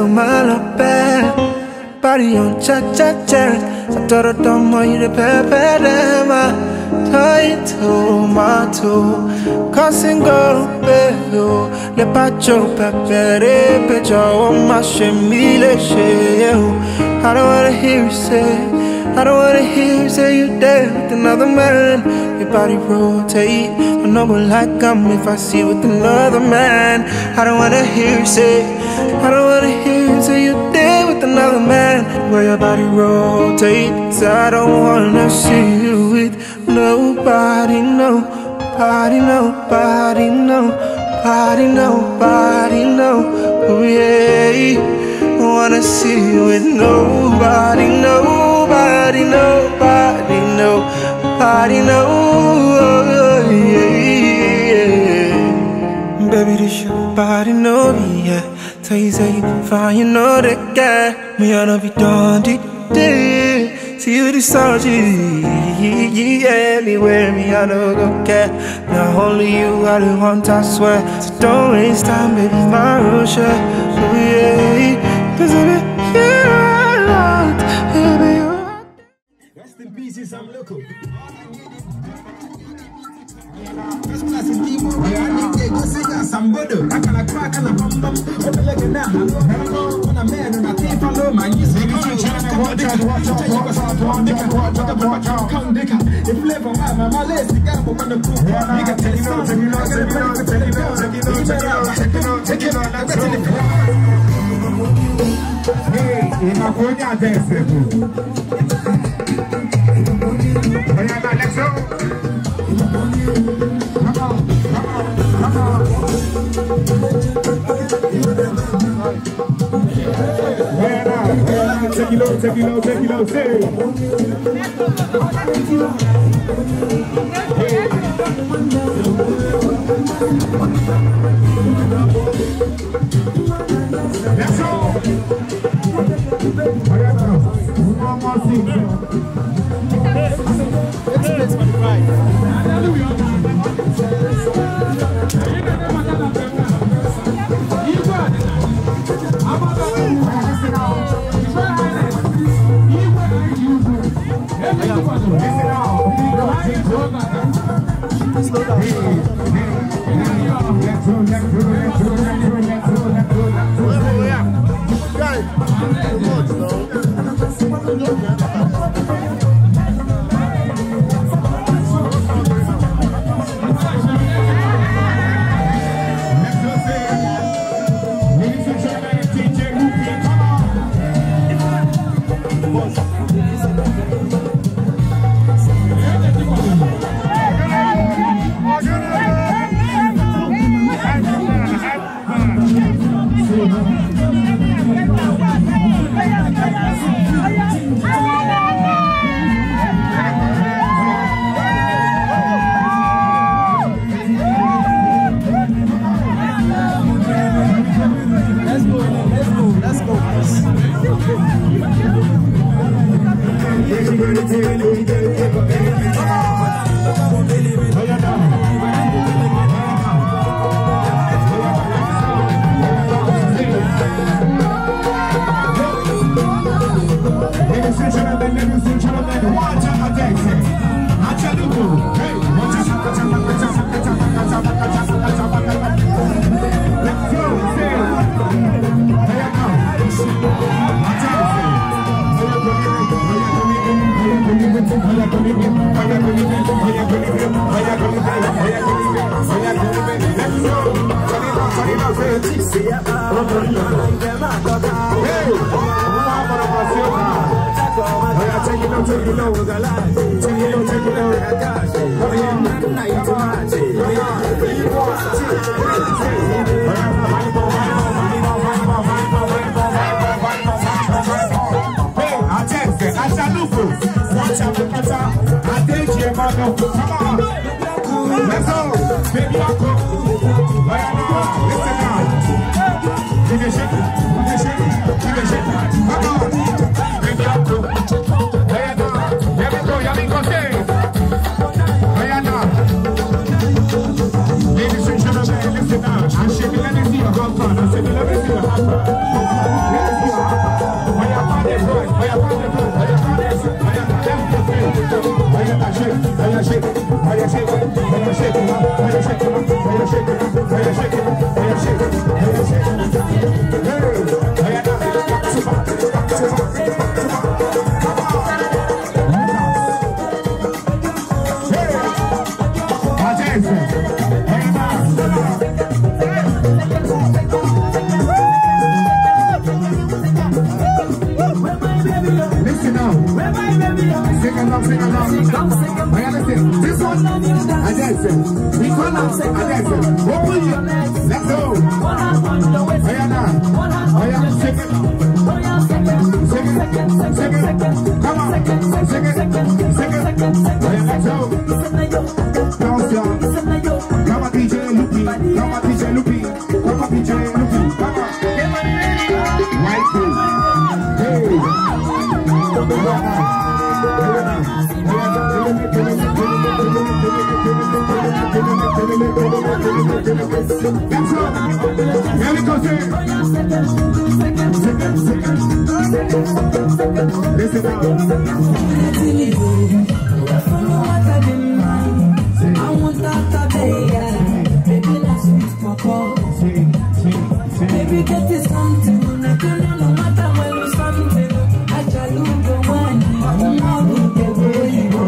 mal up bad. Body on cha-cha-cha. Satoro tomo ire pepe ma. Tie to my toe. Crossing go below. Le pacho pepe pecho ma shemile sheo. I don't wanna hear you say. I don't wanna hear you say you're there with another man. Your body rotate. I know what like I'm if I see with another man. I don't wanna hear you say. I don't wanna hear you say you're there with another man. Where your body rotate. 'Cause I don't wanna see you with nobody, nobody, nobody, nobody, nobody, no. Oh yeah. I wanna see you with nobody, nobody, nobody, nobody, no. Yeah. Baby, this your body, no, yeah. Tell you say you fine, you know that guy. Me, I don't be done, see you the soldier, yeah. Anywhere me, I don't go care. Not only you, I the want, I swear. So don't waste time, baby, my Russia. Oh yeah. 'Cause if it you're out, baby, rest in peace, I'm local. First class in Timo, I need to go sing a sambodo. I can a crack and a bum bum. Open like a nap. When a man and I can't follow my news. Watch out. Come, Dick. If you live on my list, you got to open the cool. You can tell you know, take it on. Hey, in my phone, you're dancing. Let's go. Come on. Take it low, say. Let's go. Ladies and gentlemen, listen now. I'm shaking, let me see your hot fun. I'm shaking, let me see your hot fun. along, sing along. I understand. This one, I dance it. We call out, I dance it. Open your legs. Let's go. Ayana. Ayana, shake it. Shake it. Shake it. Come on. Shake it. Shake it. Ayana, let's go. Bounce down. Come on, DJ Lupi. Come on, DJ Lupi. Come on, DJ Lupi. Come on. Right through. Hey. That's all. Here we go, sir. Listen now. I want that baby. Baby, let's meet my call. Baby, get this something. No matter where we something. I tell you the one. I'm not with the way you go.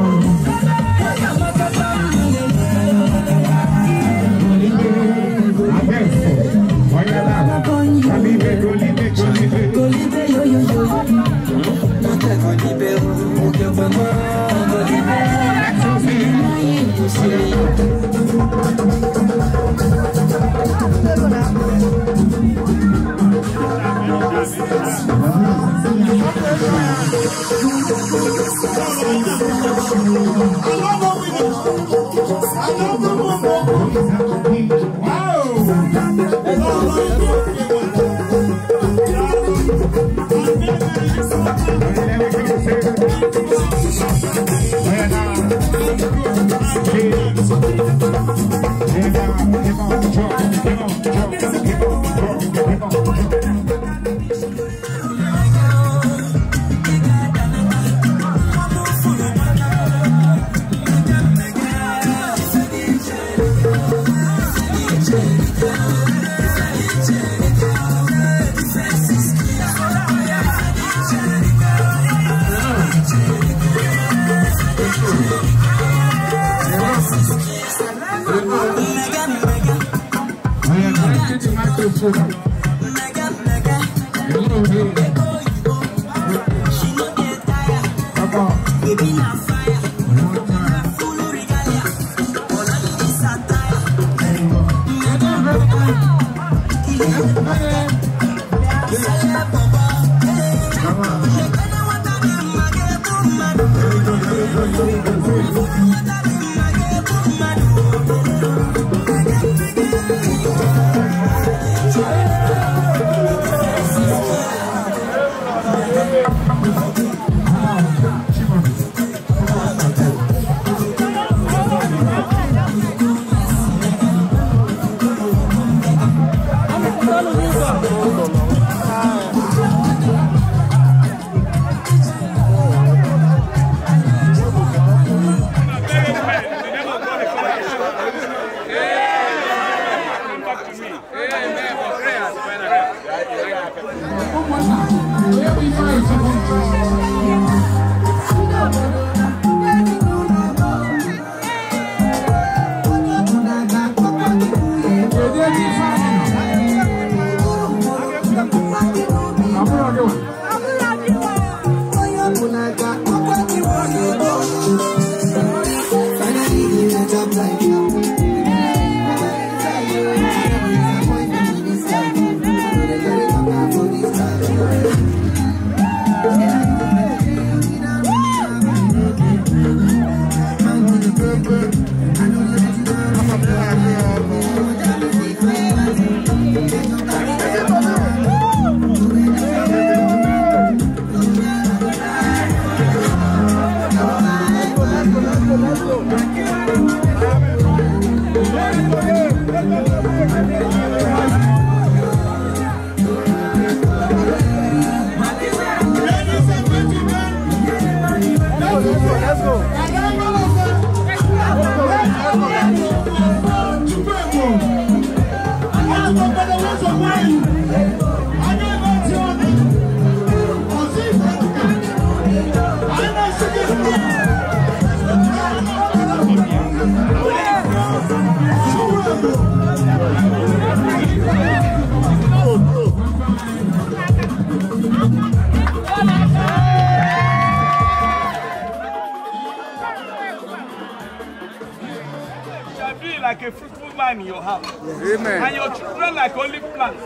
like a fruitful vine in your house. Amen. And your children like olive plants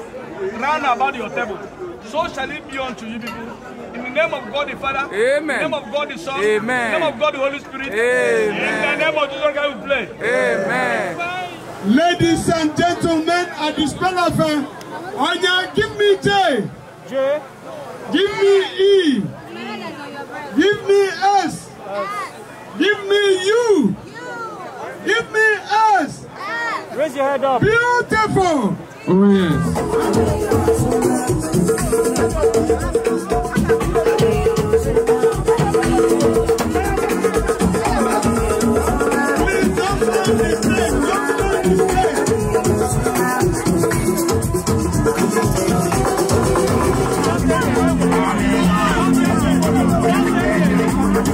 round about your table. So shall it be unto you people. In the name of God the Father. Amen. In the name of God the Son. Amen. In the name of God the Holy Spirit. Amen. In the name of Jesus Christ we play. Amen. Ladies and gentlemen, at the spell of Onya, give me J. J. Give me E. Give me S. Give me U. Give me S. Raise your head up. Beautiful. Oh yes. Please don't stand this way. Don't stand this way.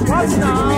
Watch now.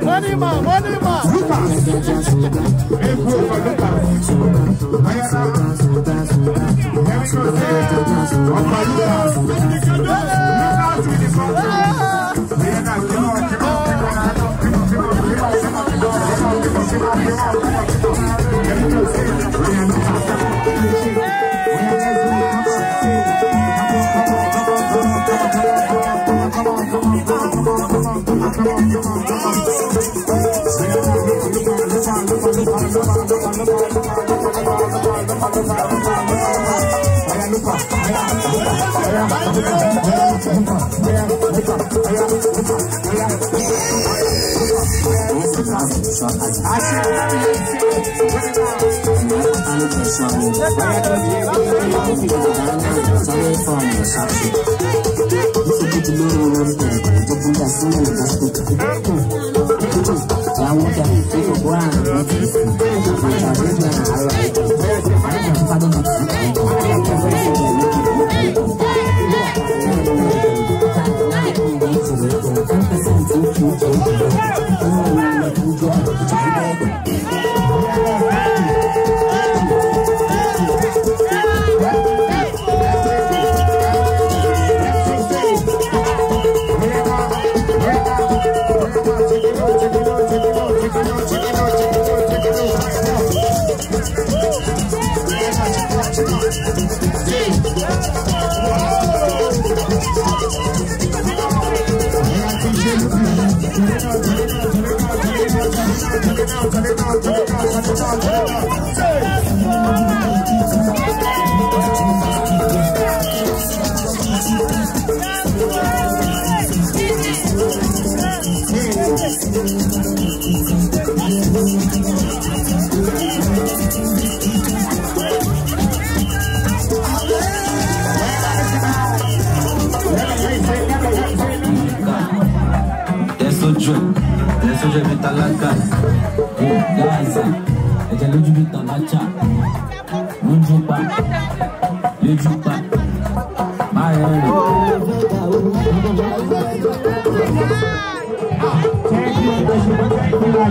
Money man.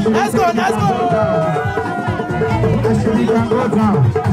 Let's go. Actually, can go down.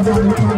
Thank you.